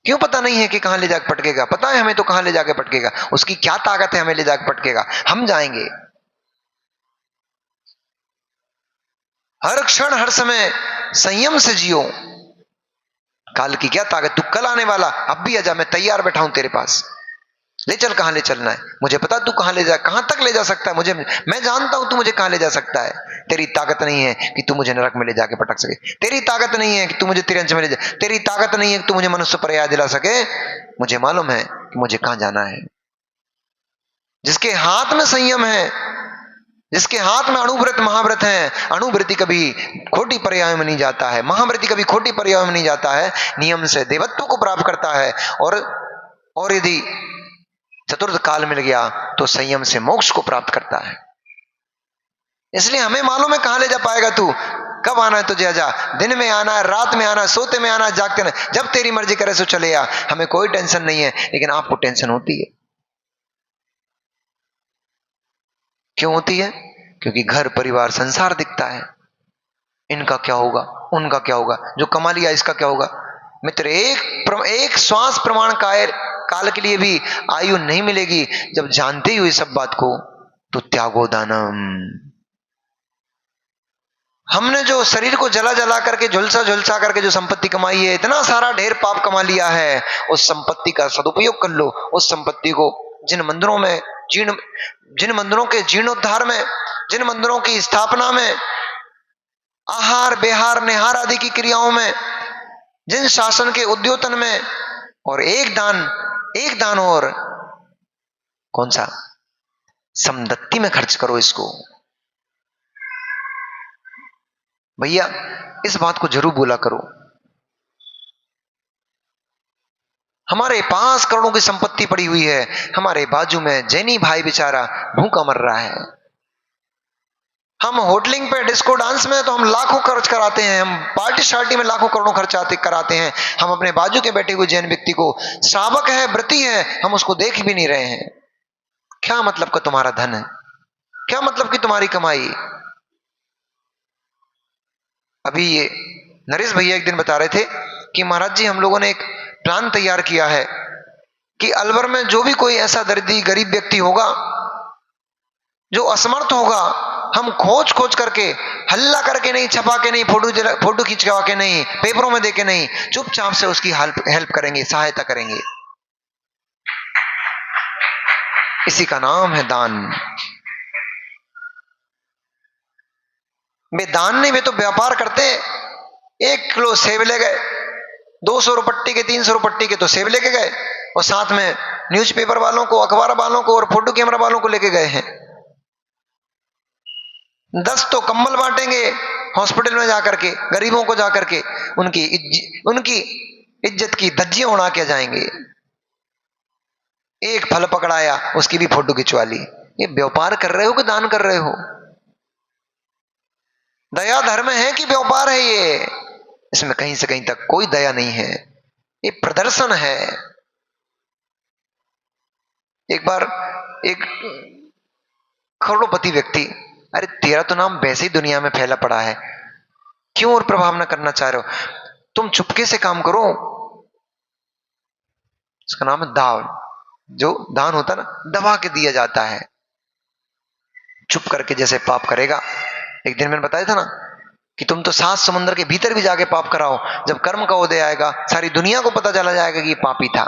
क्यों पता नहीं है कि कहां ले जाकर पटकेगा? पता है हमें तो कहां ले जाकर पटकेगा। उसकी क्या ताकत है हमें ले जाकर पटकेगा? हम जाएंगे। हर क्षण हर समय संयम से जियो। काल की क्या ताकत, तू कल आने वाला, अब भी आजा, मैं तैयार बैठा हूं तेरे पास। ले चल, कहां ले चलना है मुझे पता, तू कहां ले जा, कहां तक ले जा सकता है मुझे, मैं जानता हूं तू मुझे कहां ले जा सकता है। तेरी ताकत नहीं है कि तू मुझे नरक में ले जाके पटक सके, तेरी ताकत नहीं है कि तू मुझे तिरंज में ले जा, तेरी ताकत नहीं है कि तू मुझे मनुष्य पर याद दिला सके। मुझे मालूम है कि मुझे कहां जाना है। जिसके हाथ में संयम है, जिसके हाथ में अणुव्रत महाव्रत है, अणुव्रति कभी खोटी पर्याय में नहीं जाता है, महाव्रति कभी खोटी पर्याय में नहीं जाता है, नियम से देवत्व को प्राप्त करता है। और यदि चतुर्थ काल मिल गया तो संयम से मोक्ष को प्राप्त करता है। इसलिए हमें मालूम है कहां ले जा पाएगा तू, कब आना है तुझे आजा, दिन में आना है, रात में आना है, सोते में आना है, जागते ना, जब तेरी मर्जी करे सो चले आ। हमें कोई टेंशन नहीं है, लेकिन आपको टेंशन होती है। क्यों होती है? क्योंकि घर परिवार संसार दिखता है, इनका क्या होगा, उनका क्या होगा, जो कमा लिया इसका क्या होगा। मित्र एक श्वास प्रमाण काल के लिए भी आयु नहीं मिलेगी। जब जानते ही हो इस सब बात को तो त्यागो दानम। हमने जो शरीर को जला जला करके झुलसा झुलसा करके जो संपत्ति कमाई है, इतना सारा ढेर पाप कमा लिया है, उस संपत्ति का सदुपयोग कर लो। उस संपत्ति को जिन मंदिरों के जीर्णोद्धार में, जिन मंदिरों की स्थापना में आहार विहार निहार आदि की क्रियाओं में, जिन शासन के उद्योतन में, और एक दान और कौन सा, समदत्ति में खर्च करो इसको। भैया इस बात को जरूर बोला करो। हमारे पास करोड़ों की संपत्ति पड़ी हुई है, हमारे बाजू में जैनी भाई बेचारा भूखा मर रहा है। हम होटलिंग पे डिस्को डांस में तो हम लाखों खर्च कराते हैं, हम पार्टी शार्टी में लाखों करोड़ों खर्च कराते हैं। हम अपने बाजू के बैठे हुए जैन व्यक्ति को, श्रावक है, व्रती है, हम उसको देख भी नहीं रहे हैं। क्या मतलब का तुम्हारा धन है, क्या मतलब की तुम्हारी कमाई। अभी ये नरेश भैया एक दिन बता रहे थे कि महाराज जी हम लोगों ने एक प्लान तैयार किया है कि अलवर में जो भी कोई ऐसा दरिद्री गरीब व्यक्ति होगा जो असमर्थ होगा, हम खोज खोज करके, हल्ला करके नहीं, छपा के नहीं, फोटो खिंचवा के नहीं, पेपरों में देके नहीं, चुपचाप से उसकी हेल्प करेंगे, सहायता करेंगे। इसी का नाम है दान। वे दान नहीं, वे तो व्यापार करते। 1 किलो सेब ले गए, 200 रुपट्टी के, 300 रुपट्टी के तो सेब लेके गए, और साथ में न्यूज़पेपर वालों को, अखबार वालों को और फोटो कैमरा वालों को लेके गए हैं। 10 तो कंबल बांटेंगे हॉस्पिटल में जाकर के, गरीबों को जाकर के, उनकी इज्जत की धज्जियां उड़ा के जाएंगे। एक फल पकड़ाया, उसकी भी फोटो खिंचवा ली। ये व्यापार कर रहे हो कि दान कर रहे हो? दया धर्म है कि व्यापार है ये? इसमें कहीं से कहीं तक कोई दया नहीं है, ये प्रदर्शन है। एक बार एक करोड़पति व्यक्ति, अरे तेरा तो नाम वैसे ही दुनिया में फैला पड़ा है, क्यों और प्रभाव ना करना चाह रहे हो? तुम चुपके से काम करो। इसका नाम है दान। जो दान होता है ना, दबा के दिया जाता है। चुप करके जैसे पाप करेगा, एक दिन मैंने बताया था ना कि तुम तो 7 समुद्र के भीतर भी जाके पाप कराओ, जब कर्म का उदय आएगा सारी दुनिया को पता चला जाएगा कि ये पापी था।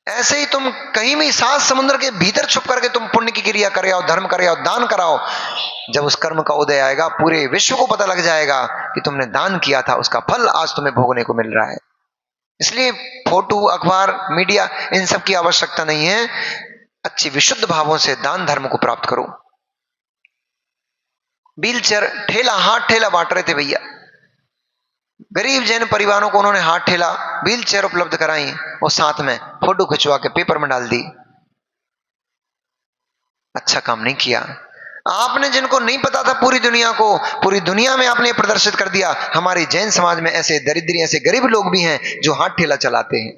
ऐसे ही तुम कहीं भी 7 समुद्र के भीतर छुप करके तुम पुण्य की क्रिया करे आओ, धर्म करे आओ, दान कराओ, जब उस कर्म का उदय आएगा पूरे विश्व को पता लग जाएगा कि तुमने दान किया था, उसका फल आज तुम्हें भोगने को मिल रहा है। इसलिए फोटो, अखबार, मीडिया, इन सब की आवश्यकता नहीं है। अच्छी विशुद्ध भावों से दान धर्म को प्राप्त करो। व्हील चेयर ठेला, हाथ ठेला बांट रहे थे भैया, गरीब जैन परिवारों को उन्होंने हाथ ठेला, व्हील चेयर उपलब्ध कराई और साथ में फोटो खिंचवा के पेपर में डाल दी। अच्छा काम नहीं किया आपने। जिनको नहीं पता था पूरी दुनिया को, पूरी दुनिया में आपने प्रदर्शित कर दिया। हमारे जैन समाज में ऐसे दरिद्री, ऐसे गरीब लोग भी हैं जो हाथ ठेला चलाते हैं,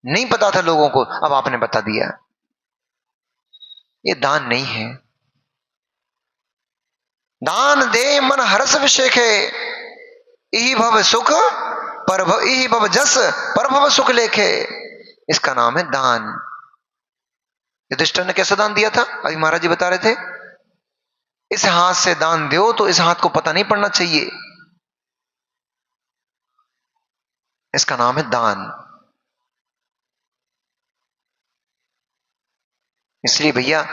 नहीं पता था लोगों को, अब आपने बता दिया। ये दान नहीं है। दान दे मन हर्ष विषेखे, इही भव सुख इही भव जस पर भव सुख लेखे। इसका नाम है दान। युधिष्ठिर ने कैसा दान दिया था, अभी महाराज जी बता रहे थे। इस हाथ से दान दो तो इस हाथ को पता नहीं पड़ना चाहिए। इसका नाम है दान। इसलिए भैया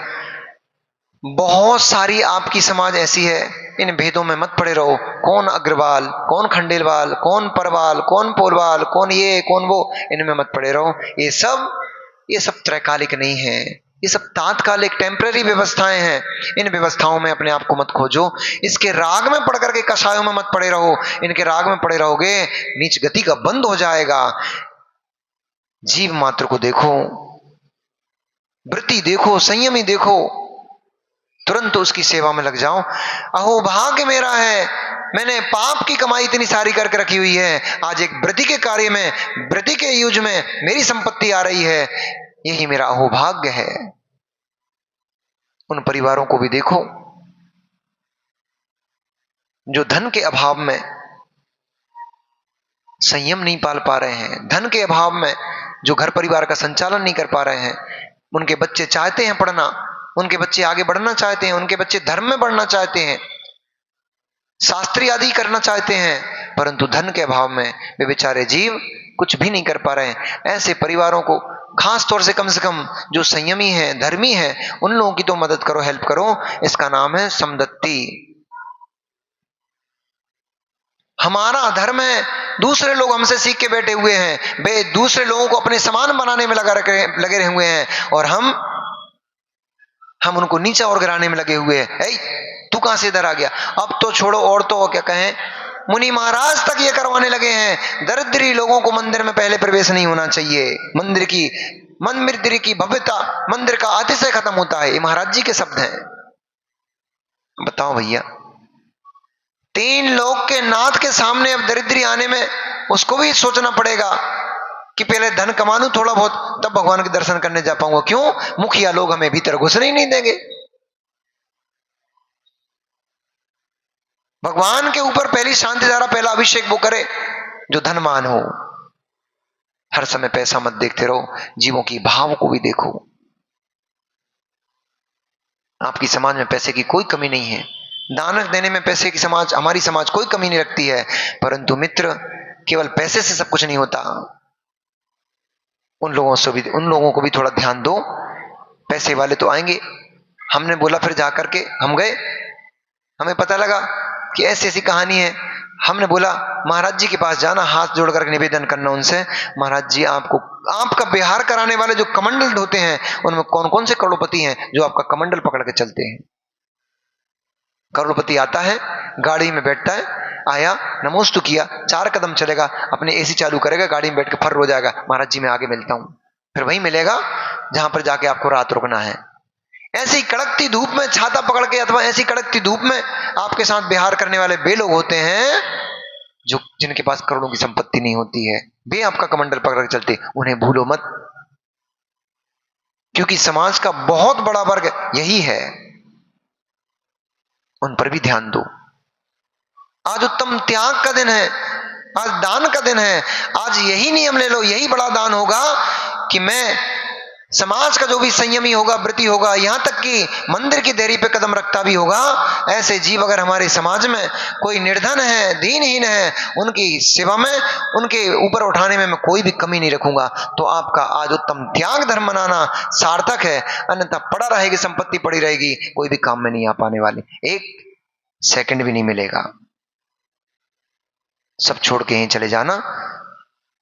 बहुत सारी आपकी समाज ऐसी है, इन भेदों में मत पड़े रहो। कौन अग्रवाल, कौन खंडेलवाल, कौन परवाल, कौन पोलवाल, कौन ये कौन वो, इनमें मत पड़े रहो। ये सब त्रैकालिक नहीं है, ये सब तात्कालिक टेम्पररी व्यवस्थाएं हैं। इन व्यवस्थाओं में अपने आप को मत खोजो। इसके राग में पड़ करके कषायों में मत पड़े रहो। इनके राग में पड़े रहोगे नीच गति का बंद हो जाएगा। जीव मात्र को देखो, वृत्ति देखो, संयमी देखो, तुरंत उसकी सेवा में लग जाओ। अहो भाग्य मेरा है, मैंने पाप की कमाई इतनी सारी करके रखी हुई है, आज एक व्रति के कार्य में, व्रति के युज में मेरी संपत्ति आ रही है, यही मेरा अहोभाग्य है। उन परिवारों को भी देखो जो धन के अभाव में संयम नहीं पाल पा रहे हैं, धन के अभाव में जो घर परिवार का संचालन नहीं कर पा रहे हैं। उनके बच्चे चाहते हैं पढ़ना, उनके बच्चे आगे बढ़ना चाहते हैं, उनके बच्चे धर्म में बढ़ना चाहते हैं, शास्त्री आदि करना चाहते हैं, परंतु धन के अभाव में वे बेचारे जीव कुछ भी नहीं कर पा रहे हैं। ऐसे परिवारों को खास तौर से कम जो संयमी है, धर्मी है, उन लोगों की तो मदद करो, हेल्प करो। इसका नाम है समदत्ति। हमारा धर्म है, दूसरे लोग हमसे सीख के बैठे हुए हैं, वे दूसरे लोगों को अपने समान बनाने में लगे रहे हुए हैं, और हम उनको नीचा और गिराने में लगे हुए हैं। तू कहां से इधर आ गया? अब तो छोड़ो, और तो क्या कहें, मुनि महाराज तक ये करवाने लगे हैं, दरिद्री लोगों को मंदिर में पहले प्रवेश नहीं होना चाहिए, मंदिर की भव्यता, मंदिर का अतिशय खत्म होता है। ये महाराज जी के शब्द हैं। बताओ भैया, 3 लोग के नाथ के सामने अब दरिद्री आने में उसको भी सोचना पड़ेगा कि पहले धन कमा लूं थोड़ा बहुत, तब भगवान के दर्शन करने जा पाऊंगा। क्यों? मुखिया लोग हमें भीतर घुसने ही नहीं देंगे। भगवान के ऊपर पहली शांति धारा, पहला अभिषेक वो करे जो धनवान हो। हर समय पैसा मत देखते रहो, जीवों की भाव को भी देखो। आपकी समाज में पैसे की कोई कमी नहीं है, दान देने में पैसे की हमारी समाज कोई कमी नहीं रखती है, परंतु मित्र, केवल पैसे से सब कुछ नहीं होता। उन लोगों को भी थोड़ा ध्यान दो। पैसे वाले तो आएंगे, हमने बोला, फिर जाकर के हम गए, हमें पता लगा कि ऐसी ऐसी कहानी है। हमने बोला महाराज जी के पास जाना, हाथ जोड़ करके निवेदन करना उनसे, महाराज जी आपका बिहार कराने वाले जो कमंडल होते हैं, उनमें कौन कौन से करोड़पति हैं जो आपका कमंडल पकड़ के चलते हैं? करोड़पति आता है, गाड़ी में बैठता है, आया, नमोस्तु किया, 4 कदम चलेगा, अपने एसी चालू करेगा, गाड़ी में बैठ के फर्र हो जाएगा, महाराज जी मैं आगे मिलता हूं। फिर वहीं मिलेगा जहां पर जाके आपको रात रुकना है। ऐसी कड़कती धूप में छाता पकड़ के, अथवा ऐसी कड़कती धूप में आपके साथ बिहार करने वाले वे लोग होते हैं जिनके पास करोड़ों की संपत्ति नहीं होती है। वे आपका कमंडल पकड़ के चलते, उन्हें भूलो मत, क्योंकि समाज का बहुत बड़ा वर्ग यही है। उन पर भी ध्यान दो। आज उत्तम त्याग का दिन है, आज दान का दिन है। आज यही नियम ले लो, यही बड़ा दान होगा कि मैं समाज का जो भी संयमी होगा, व्रती होगा, यहां तक कि मंदिर की देरी पे कदम रखता भी होगा, ऐसे जीव अगर हमारे समाज में कोई निर्धन है, दीनहीन है, उनकी सेवा में, उनके ऊपर उठाने में मैं कोई भी कमी नहीं रखूंगा, तो आपका आज उत्तम त्याग धर्म मनाना सार्थक है। अन्यथा पड़ा रहेगी, संपत्ति पड़ी रहेगी, कोई भी काम में नहीं आ पाने वाली, 1 सेकंड भी नहीं मिलेगा। सब छोड़ के यहीं चले जाना,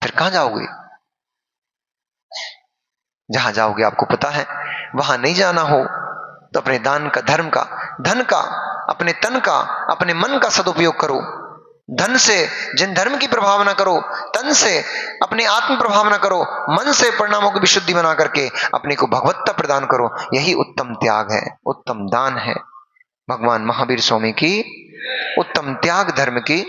फिर कहां जाओगे? जहां जाओगे आपको पता है, वहां नहीं जाना हो तो अपने दान का, धर्म का, धन का, अपने तन का, अपने मन का सदुपयोग करो। धन से जिन धर्म की प्रभावना करो, तन से अपने आत्म प्रभावना करो, मन से परिणामों की विशुद्धि बना करके अपने को भगवत्ता प्रदान करो। यही उत्तम त्याग है, उत्तम दान है। भगवान महावीर स्वामी की उत्तम त्याग धर्म की